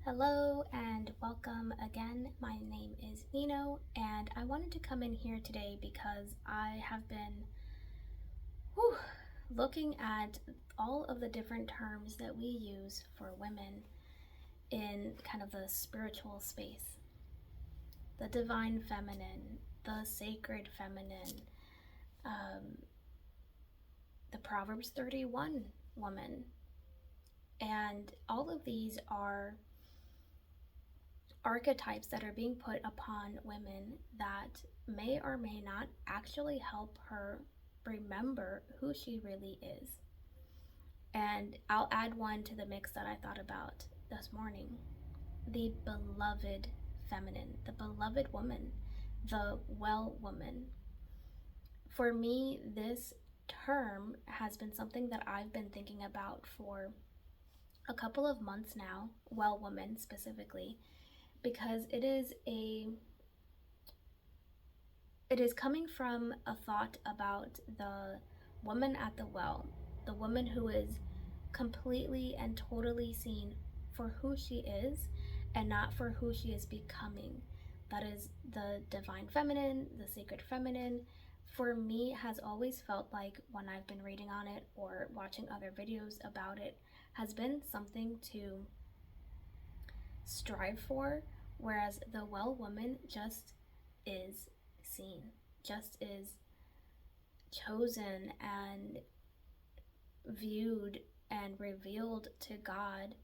Hello and welcome again. My name is Nino, and I wanted to come in here today because I have been looking at all of the different terms that we use for women in kind of the spiritual space. The divine feminine, the sacred feminine, the Proverbs 31 woman. And all of these are archetypes that are being put upon women that may or may not actually help her remember who she really is. And I'll add one to the mix that I thought about this morning: the beloved feminine, the beloved woman, the well woman. For me, this term has been something that I've been thinking about for a couple of months now, well woman specifically, because it is coming from a thought about the woman at the well, the woman who is completely and totally seen for who she is and not for who she is becoming. That is the divine feminine, the sacred feminine. For me, has always felt like, when I've been reading on it or watching other videos about it, has been something to strive for, whereas the well woman just is seen, just is chosen and viewed and revealed to God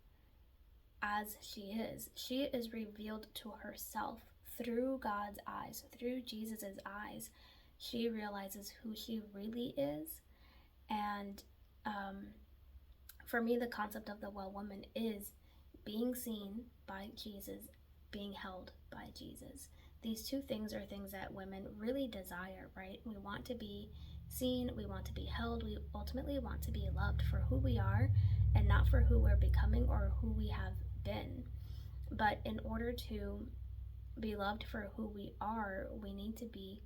as she is. She is revealed to herself through God's eyes, through Jesus's eyes. She realizes who she really is. And for me, the concept of the well woman is being seen by Jesus, being held by Jesus. These two things are things that women really desire, right? We want to be seen, we want to be held, we ultimately want to be loved for who we are and not for who we're becoming or who we have been. But in order to be loved for who we are, we need to be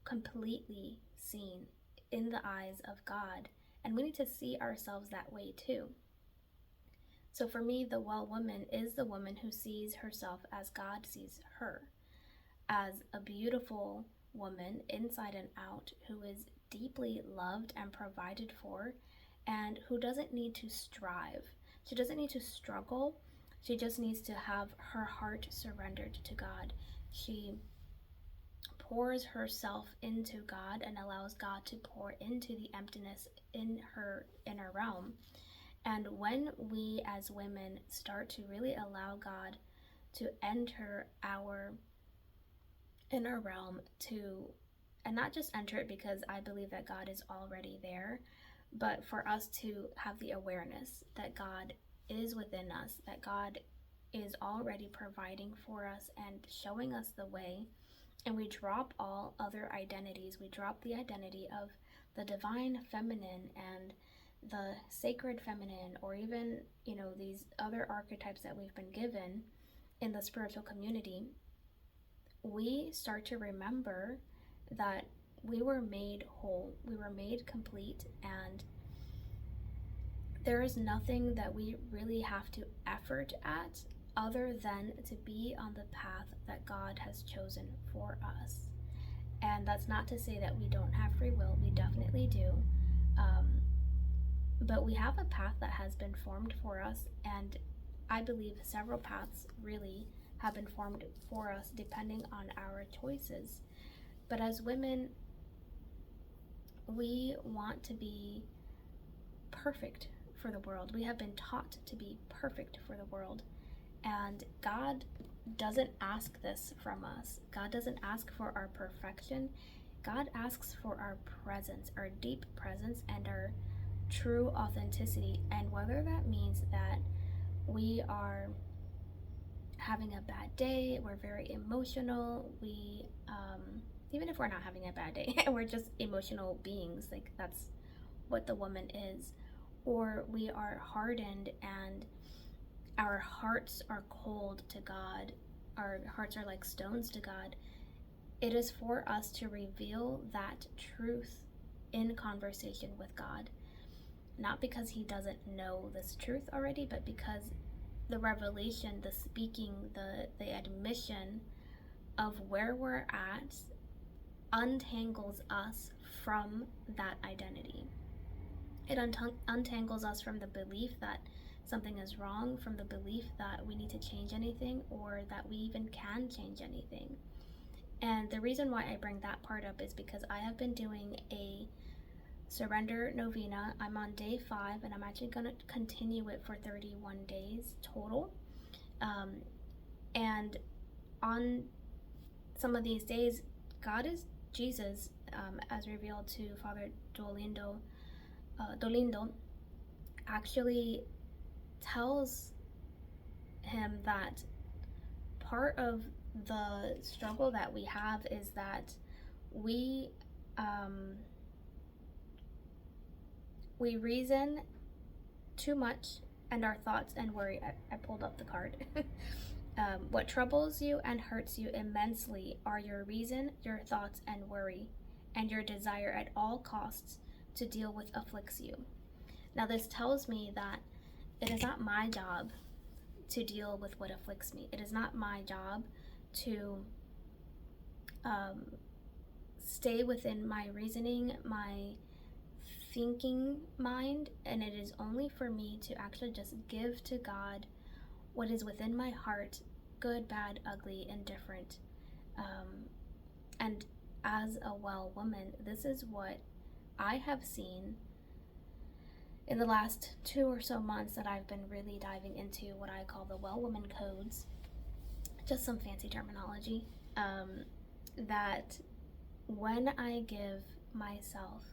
completely seen in the eyes of God, and we need to see ourselves that way too. So for me, the well woman is the woman who sees herself as God sees her, as a beautiful woman inside and out, who is deeply loved and provided for, and who doesn't need to strive. She doesn't need to struggle. She just needs to have her heart surrendered to God. She pours herself into God and allows God to pour into the emptiness in her inner realm. And when we as women start to really allow God to enter our inner realm, and not just enter it because I believe that God is already there, but for us to have the awareness that God is within us, that God is already providing for us and showing us the way, and we drop all other identities. We drop the identity of the divine feminine and the sacred feminine, or even, these other archetypes that we've been given in the spiritual community. We start to remember that we were made whole, we were made complete, and there is nothing that we really have to effort at other than to be on the path that God has chosen for us. And that's not to say that we don't have free will, we definitely do. But we have a path that has been formed for us, and I believe several paths really have been formed for us depending on our choices. But as women, we want to be perfect for the world. We have been taught to be perfect for the world. And God doesn't ask this from us. God doesn't ask for our perfection. God asks for our presence, our deep presence, and our true authenticity. And whether that means that we are having a bad day, we're very emotional, even if we're not having a bad day, we're just emotional beings, like that's what the woman is, or we are hardened and our hearts are cold to God, our hearts are like stones to God, it is for us to reveal that truth in conversation with God. Not because he doesn't know this truth already, but because the revelation, the speaking, the admission of where we're at untangles us from that identity. It untangles us from the belief that something is wrong, from the belief that we need to change anything or that we even can change anything. And the reason why I bring that part up is because I have been doing a surrender novena. I'm on day 5, and I'm actually going to continue it for 31 days total. And on some of these days, God is Jesus, as revealed to Father Dolindo, actually tells him that part of the struggle that we have is that we reason too much, and our thoughts and worry. I pulled up the card. What troubles you and hurts you immensely are your reason, your thoughts and worry, and your desire at all costs to deal with afflicts you. Now this tells me that it is not my job to deal with what afflicts me. It is not my job to stay within my reasoning, my thinking mind, and it is only for me to actually just give to God what is within my heart, good, bad, ugly, indifferent. And as a well woman, this is what I have seen in the last 2 or so months that I've been really diving into what I call the well woman codes, just some fancy terminology, that when I give myself,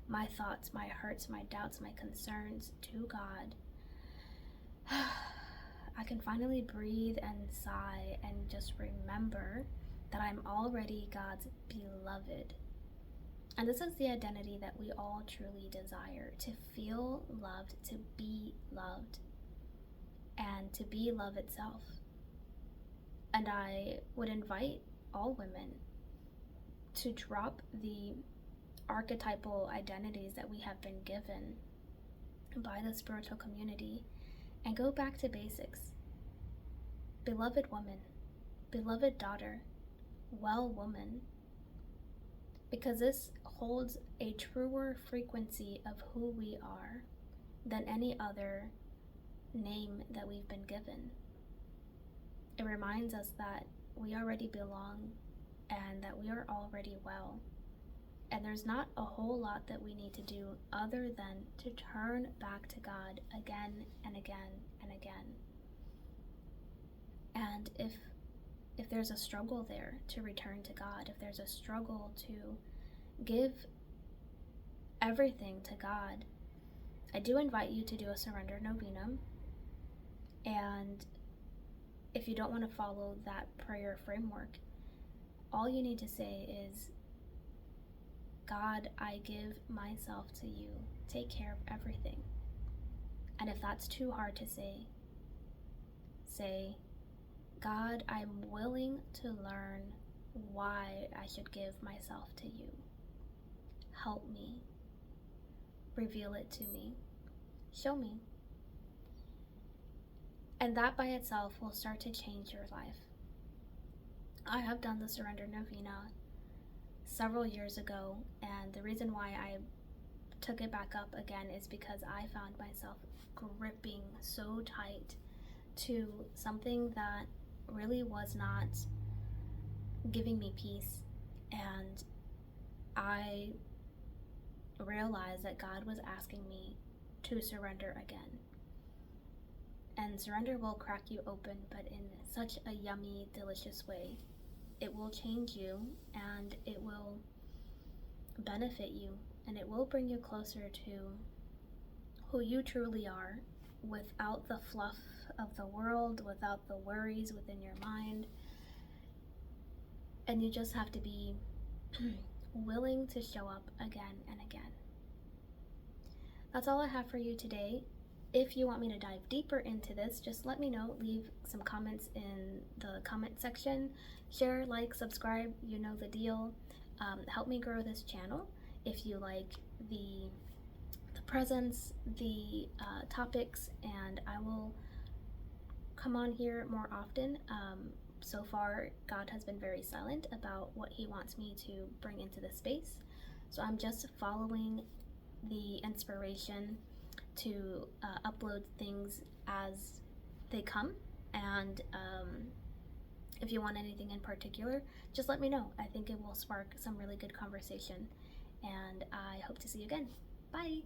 my thoughts, my hurts, my doubts, my concerns to God, I can finally breathe and sigh and just remember that I'm already God's beloved. And this is the identity that we all truly desire, to feel loved, to be loved, and to be love itself. And I would invite all women to drop the archetypal identities that we have been given by the spiritual community and go back to basics. Beloved woman, beloved daughter, well woman, because this holds a truer frequency of who we are than any other name that we've been given. It reminds us that we already belong and that we are already well. And there's not a whole lot that we need to do other than to turn back to God again and again and again. And if there's a struggle there to return to God, if there's a struggle to give everything to God, I do invite you to do a surrender novena. And if you don't want to follow that prayer framework, all you need to say is, God, I give myself to you. Take care of everything. And if that's too hard to say, God, I'm willing to learn why I should give myself to you. Help me. Reveal it to me. Show me. And that by itself will start to change your life. I have done the surrender novena several years ago, and the reason why I took it back up again is because I found myself gripping so tight to something that really was not giving me peace, and I realized that God was asking me to surrender again. And surrender will crack you open, but in such a yummy, delicious way. It will change you, and it will benefit you, and it will bring you closer to who you truly are, without the fluff of the world, without the worries within your mind. And you just have to be willing to show up again and again. That's all I have for you today. If you want me to dive deeper into this, just let me know. Leave some comments in the comment section. Share, like, subscribe, you know the deal. Help me grow this channel. If you like the presence, the topics, and I will come on here more often. So far, God has been very silent about what He wants me to bring into the space. So I'm just following the inspiration to upload things as they come. And if you want anything in particular, just let me know. I think it will spark some really good conversation. And I hope to see you again. Bye!